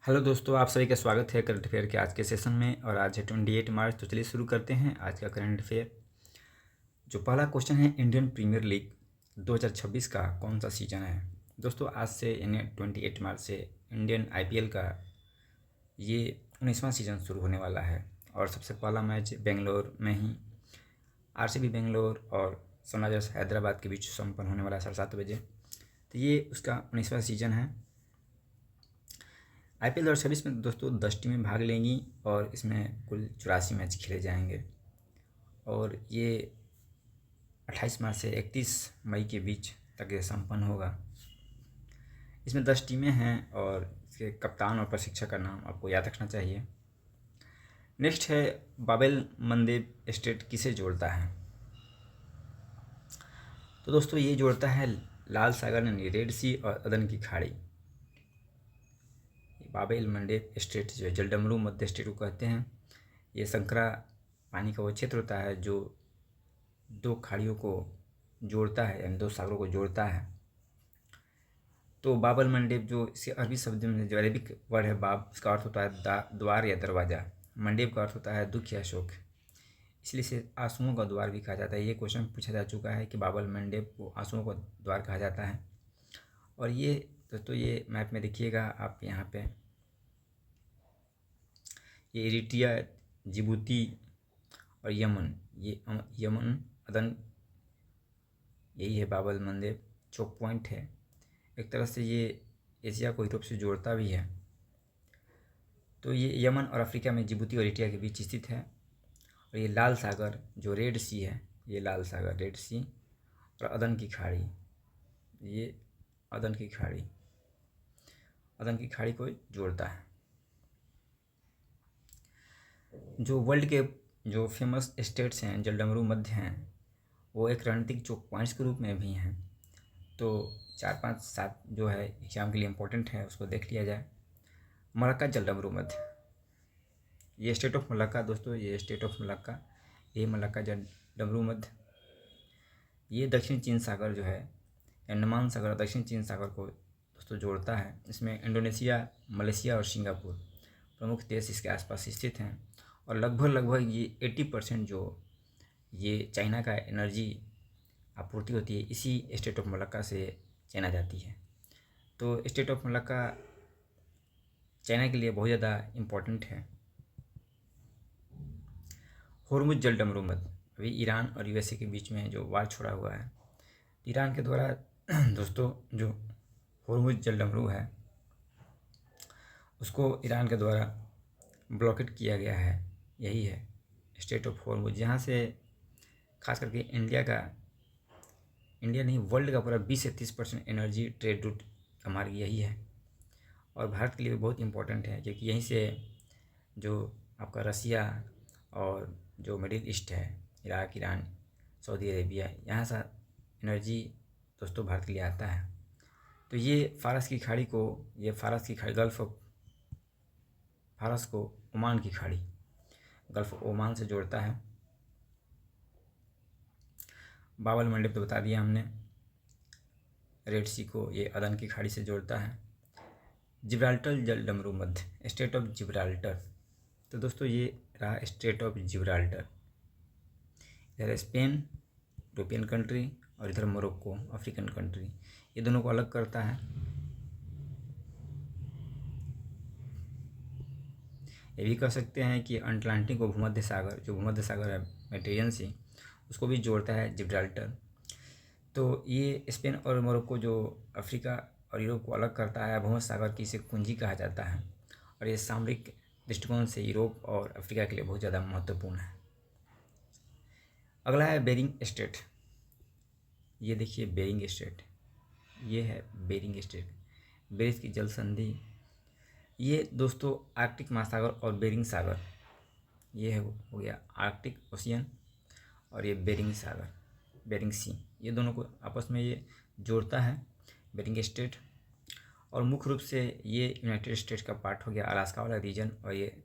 Hello दोस्तों, आप सभी का स्वागत है करंट अफेयर के आज के सेशन में। और आज है 28 मार्च। तो चलिए शुरू करते हैं आज का करंट अफेयर। जो पहला क्वेश्चन है, इंडियन प्रीमियर लीग 2026 का कौन सा सीजन है। दोस्तों आज से यानी 28 मार्च से इंडियन आईपीएल का ये 19वां सीज़न शुरू होने वाला है। और सबसे पहला मैच बेंगलोर में ही आरसीबी बेंगलोर और सनराइजर्स हैदराबाद के बीच संपन्न होने वाला है 7:30 बजे। तो ये उसका 19वां सीज़न है। आईपीएल 2026 में दोस्तों 10 टीमें भाग लेंगी और इसमें कुल 84 मैच खेले जाएंगे। और ये 28 मार्च से 31 मई के बीच तक ये संपन्न होगा। इसमें 10 टीमें हैं और इसके कप्तान और प्रशिक्षक का नाम आपको याद रखना चाहिए। नेक्स्ट है, बाबेल मंदेब स्टेट किसे जोड़ता है। तो दोस्तों ये जोड़ता है लाल सागर यानी रेड सी और अदन की खाड़ी। बाबेल मंडेप स्टेट जो है जलडमरू मध्य स्टेट को कहते हैं। ये संकरा पानी का वो क्षेत्र होता है जो दो खाड़ियों को जोड़ता है यानी दो सागरों को जोड़ता है। तो बाबल मंडेप जो इसके अरबी शब्द में जो अरेबिक वर्ड है बाब, इसका अर्थ होता है द्वार या दरवाज़ा। मंडेप का अर्थ होता है दुख या शोक, इसलिए इसे आंसुओं का द्वार भी कहा जाता है। ये क्वेश्चन पूछा जा चुका है कि बाबल मंडेप को आंसुओं का द्वार कहा जाता है। और ये दोस्तों ये मैप में देखिएगा आप यहाँ पे, ये इरिट्रिया, जिबूती और यमन, ये यमन अदन, यही है बाबल मंदेब चौक पॉइंट है। एक तरह से ये एशिया को यूरोप से जोड़ता भी है। तो ये यमन और अफ्रीका में जिबूती और इरिट्रिया के बीच स्थित है। और ये लाल सागर जो रेड सी है, ये लाल सागर रेड सी और अदन की खाड़ी, ये अदन की खाड़ी, अदन की खाड़ी को जोड़ता है। जो वर्ल्ड के जो फेमस स्टेट्स हैं जलडमरू मध्य हैं, वो एक रणनीतिक चौक पॉइंट्स के रूप में भी हैं। तो 4 5 7 जो है एग्जाम के लिए इम्पोर्टेंट है, उसको देख लिया जाए। मलक्का जलडमरू मध्य, ये स्टेट ऑफ मलक्का दोस्तों, ये स्टेट ऑफ मलक्का, ये मलक्का जलडमरू मध्य, ये दक्षिण चीन सागर जो है अंडमान सागर दक्षिण चीन सागर को दोस्तों जोड़ता है। इसमें इंडोनेशिया, मलेशिया और सिंगापुर प्रमुख देश इसके आसपास स्थित हैं। और लगभग ये 80% जो ये चाइना का एनर्जी आपूर्ति होती है इसी स्टेट ऑफ मलक्का से चाइना जाती है। तो स्टेट ऑफ मलक्का चाइना के लिए बहुत ज़्यादा इम्पोर्टेंट है। होर्मुज जलडमरू मध्य, अभी ईरान और यूएसए के बीच में जो वार छोड़ा हुआ है, ईरान के द्वारा दोस्तों जो होर्मुज जलडमरू है उसको ईरान के द्वारा ब्लॉकेट किया गया है। यही है स्टेट ऑफ होर्मुज, जहाँ से खास करके इंडिया नहीं वर्ल्ड का पूरा 20 से 30% एनर्जी ट्रेड रूट का मार्ग यही है। और भारत के लिए भी बहुत इम्पोर्टेंट है क्योंकि यहीं से जो आपका रसिया और जो मिडिल ईस्ट है, इराक, ईरान, सऊदी अरेबिया, यहाँ से एनर्जी दोस्तों भारत के लिए आता है। तो ये फारस की खाड़ी गल्फ ऑफ फारस को ओमान की खाड़ी गल्फ ओमान से जोड़ता है। बाबल मंडप तो बता दिया हमने, रेड सी को ये अदन की खाड़ी से जोड़ता है। जिब्राल्टर जलडमरू मध्य, स्टेट ऑफ जिब्राल्टर, तो दोस्तों ये रहा स्टेट ऑफ जिब्राल्टर। इधर स्पेन यूरोपियन कंट्री और इधर मोरक्को अफ्रीकन कंट्री, ये दोनों को अलग करता है। ये भी कह सकते हैं कि अटलांटिक और भूमध्य सागर, जो भूमध्य सागर है मेडिटेरियन सी, उसको भी जोड़ता है जिब्राल्टर। तो ये स्पेन और मोरक्को जो अफ्रीका और यूरोप को अलग करता है, भूमध्य सागर की इसे कुंजी कहा जाता है। और ये सामरिक दृष्टिकोण से यूरोप और अफ्रीका के लिए बहुत ज़्यादा महत्वपूर्ण है। अगला है बेरिंग स्टेट, ये देखिए बेरिंग स्टेट, ये है बेरिंग स्टेट, बेरिंग की जल संधि। ये दोस्तों आर्कटिक महासागर और बेरिंग सागर, ये है हो गया आर्कटिक ओशियन और ये बेरिंग सागर, बेरिंग सी, ये दोनों को आपस में ये जोड़ता है बेरिंग स्टेट। और मुख्य रूप से ये यूनाइटेड स्टेट्स का पार्ट हो गया अलास्का वाला रीजन, और ये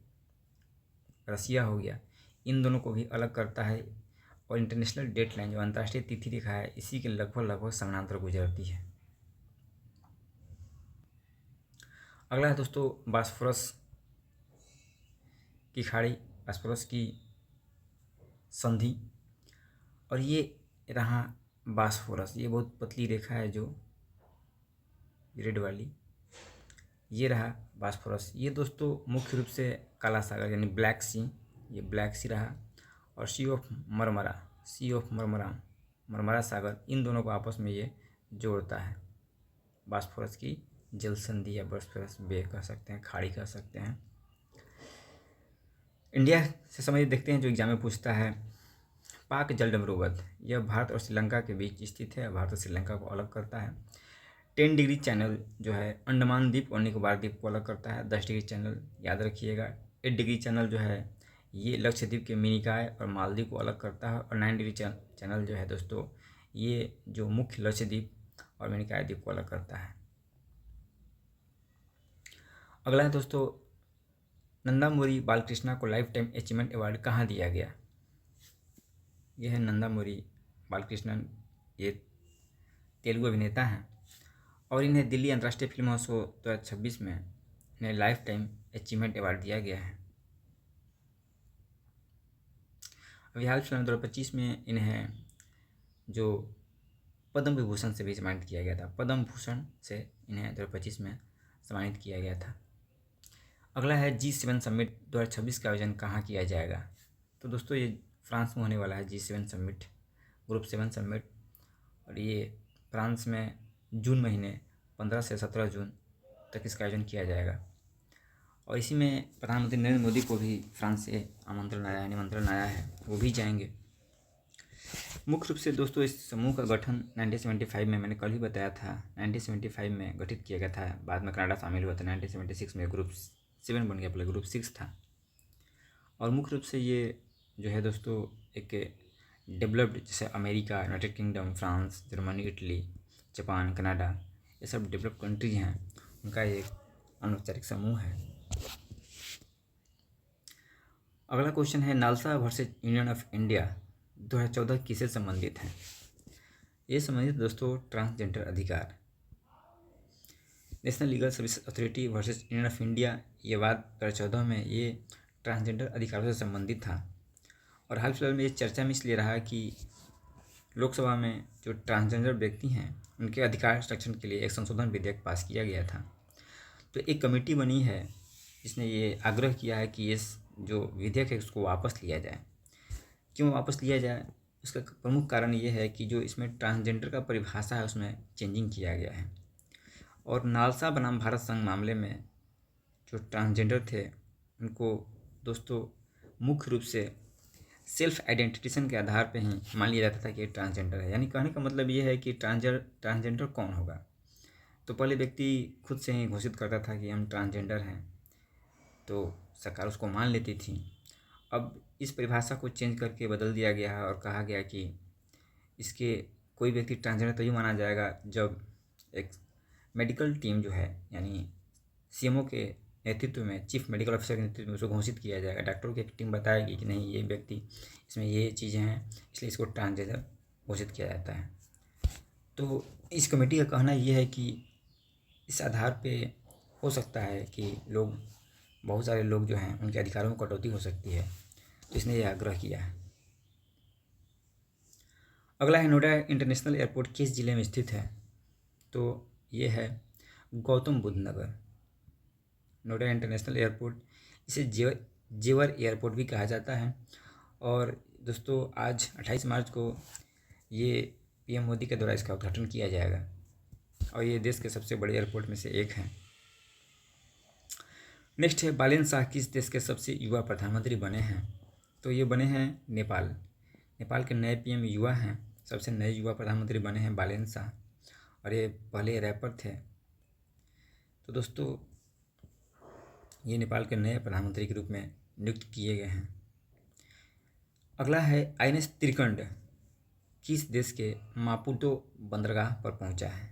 रसिया हो गया, इन दोनों को भी अलग करता है। और इंटरनेशनल डेट लाइन जो अंतर्राष्ट्रीय तिथि रेखा है इसी के लगभग समानांतर गुजरती है। अगला है दोस्तों बॉस्फोरस की खाड़ी, बॉस्फोरस की संधि। और ये रहा बॉस्फोरस, ये बहुत पतली रेखा है जो रेड वाली, ये रहा बॉस्फोरस। ये दोस्तों मुख्य रूप से काला सागर यानी ब्लैक सी, ये ब्लैक सी रहा। और sea of Marmara, sea of Marmara, Marmara सागर, इन दोनों को आपस में ये जोड़ता है। बॉस्फोरस की जल संधि या बॉस्फोरस बे कह सकते हैं, खाड़ी कह सकते हैं। इंडिया से समझ देखते हैं जो एग्जाम में पूछता है। पाक जल डमरूवत, यह भारत और श्रीलंका के बीच स्थित है, भारत और श्रीलंका को अलग करता है। 10 डिग्री चैनल जो है अंडमान द्वीप और निकोबार द्वीप को अलग करता है। 10 डिग्री चैनल याद रखिएगा। 8 डिग्री चैनल जो है ये लक्षद्वीप के मिनिकॉय और मालदीव को अलग करता है। और 9 डिग्री चैनल जो है दोस्तों ये जो मुख्य लक्षद्वीप और मिनिकॉय द्वीप को अलग करता है। अगला है दोस्तों नंदामुरी बालकृष्णा को लाइफ टाइम अचीवमेंट अवार्ड कहाँ दिया गया। यह है नंदामुरी बालकृष्णन, ये तेलुगु अभिनेता हैं और इन्हें दिल्ली अंतर्राष्ट्रीय फिल्म महोत्सव 2026 में इन्हें लाइफ टाइम अचीवमेंट अवार्ड दिया गया है। अभी हाल फिल्म 2025 में इन्हें जो पद्म विभूषण से भी सम्मानित किया गया था, पद्म भूषण से इन्हें 2025 में सम्मानित किया गया था। अगला है G7 समिट 2026 का आयोजन कहाँ किया जाएगा। तो दोस्तों ये फ्रांस में होने वाला है G7 समिट, ग्रुप 7 समिट। और ये फ्रांस में जून महीने 15 से 17 जून तक इसका आयोजन किया जाएगा। और इसी में प्रधानमंत्री नरेंद्र मोदी को भी फ्रांस से निमंत्रण आया है, वो भी जाएंगे। मुख्य रूप से दोस्तों इस समूह का गठन 1975 में, मैंने कल ही बताया था, 1975 में गठित किया गया था। बाद में कनाडा शामिल हुआ था। 1976 में ग्रुप 7 बन गया, पहले ग्रुप 6 था। और मुख्य रूप से ये जो है दोस्तों एक डेवलप्ड, जैसे America, United kingdom, France, Germany, Italy, Japan, Canada, ये सब डेवलप्ड कंट्रीज हैं, उनका एक अनौपचारिक समूह है। अगला क्वेश्चन है NALSA versus union of India 2014 किससे संबंधित है। ये संबंधित दोस्तों ट्रांसजेंडर अधिकार। National legal service authority versus union of India, ये बात 2014 में ये ट्रांसजेंडर अधिकारों से संबंधित था। और हाल फिलहाल में ये चर्चा में इसलिए रहा कि लोकसभा में जो ट्रांसजेंडर व्यक्ति हैं उनके अधिकार संरक्षण के लिए एक संशोधन विधेयक पास किया गया था। तो एक कमेटी बनी है जिसने ये आग्रह किया है कि इस जो विधेयक है उसको वापस लिया जाए। क्यों वापस लिया जाए, उसका प्रमुख कारण ये है कि जो इसमें ट्रांसजेंडर का परिभाषा है उसमें चेंजिंग किया गया है। और नालसा बनाम भारत संघ मामले में जो ट्रांसजेंडर थे उनको दोस्तों मुख्य रूप से सेल्फ आइडेंटिफिकेशन के आधार पे ही मान लिया जाता था कि ये ट्रांसजेंडर है। यानी कहने का मतलब ये है कि ट्रांसजेंडर कौन होगा। तो पहले व्यक्ति खुद से ही घोषित करता था कि हम ट्रांसजेंडर हैं, तो सरकार उसको मान लेती थी। अब इस परिभाषा को चेंज करके बदल दिया गया है और कहा गया कि इसके कोई व्यक्ति ट्रांसजेंडर तभी माना जाएगा जब एक मेडिकल टीम जो है, यानी सीएमओ के नेतृत्व में, चीफ मेडिकल ऑफिसर के नेतृत्व में उसको घोषित किया जाएगा। डॉक्टरों की एक टीम बताएगी कि नहीं ये व्यक्ति, इसमें ये चीज़ें हैं, इसलिए इसको ट्रांसजेंडर घोषित किया जाता है। तो इस कमेटी का कहना ये है कि इस आधार पे हो सकता है कि बहुत सारे लोग जो हैं उनके अधिकारों में कटौती हो सकती है, तो इसने यह आग्रह किया है। अगला है नोएडा इंटरनेशनल एयरपोर्ट किस जिले में स्थित है। तो ये है गौतम बुद्ध नगर। नोएडा इंटरनेशनल एयरपोर्ट, इसे जेवर एयरपोर्ट भी कहा जाता है। और दोस्तों आज 28 मार्च को ये पीएम मोदी के द्वारा इसका उद्घाटन किया जाएगा और ये देश के सबसे बड़े एयरपोर्ट में से एक है। नेक्स्ट है बालेन शाह किस देश के सबसे युवा प्रधानमंत्री बने हैं। तो ये बने हैं नेपाल। नेपाल के नए पीएम युवा हैं, सबसे नए युवा प्रधानमंत्री बने हैं बालेन शाह, और ये पहले रैपर थे। तो दोस्तों ये नेपाल के नए प्रधानमंत्री के रूप में नियुक्त किए गए हैं। अगला है INS त्रिकंड किस देश के मापुटो बंदरगाह पर पहुंचा है।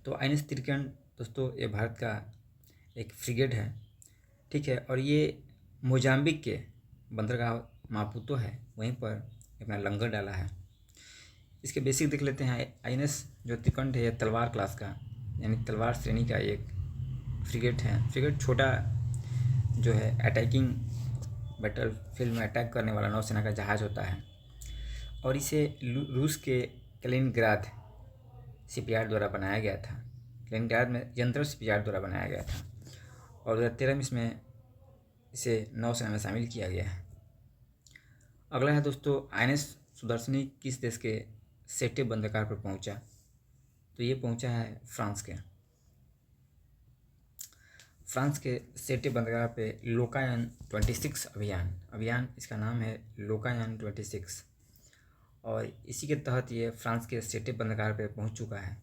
तो INS त्रिकंड दोस्तों ये भारत का एक फ्रिगेट है, ठीक है। और ये मोजाम्बिक के बंदरगाह मापुतो है, वहीं पर अपना लंगर डाला है। इसके बेसिक देख लेते हैं। INS जो त्रिकंड है, तलवार क्लास का, यानी तलवार श्रेणी का एक फ्रिगेट है। फ्रिगेट छोटा जो है अटैकिंग बैटल फील्ड में अटैक करने वाला नौसेना का जहाज़ होता है और इसे रूस के कलिनिंग्राद शिपयार्ड द्वारा बनाया गया था। कलिनिंग्राद में यंत्र शिपयार्ड द्वारा बनाया गया था और 2013 में इसमें इसे नौसेना में शामिल किया गया है। अगला है दोस्तों INS सुदर्शनी किस देश के सेटे बंदरगाह पर पहुंचा? तो ये पहुंचा है फ्रांस के सेटे बंदरगाह पे लोकायान 26 अभियान इसका नाम है लोकायान 26 और इसी के तहत ये फ्रांस के सेटे बंदरगाह पे पहुंच चुका है।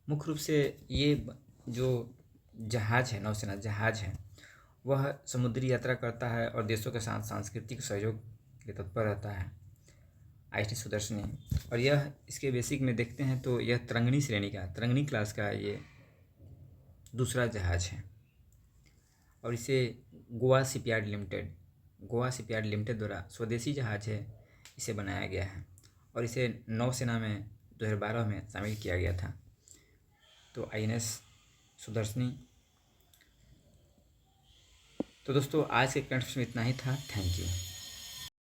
मुख्य रूप से ये जो जहाज़ है, नौसेना जहाज़ है, वह समुद्री यात्रा करता है और देशों के साथ सांस्कृतिक सहयोग के लिए तत्पर रहता है। INS सुदर्शनी और यह इसके बेसिक में देखते हैं तो यह तरंगिणी क्लास का ये दूसरा जहाज़ है और इसे गोवा शिपयार्ड लिमिटेड द्वारा स्वदेशी जहाज़ है, इसे बनाया गया है और इसे नौसेना में 2012 में शामिल किया गया था। तो INS सुदर्शनी। तो दोस्तों आज के करंट अफेयर्स में इतना ही था। Thank you.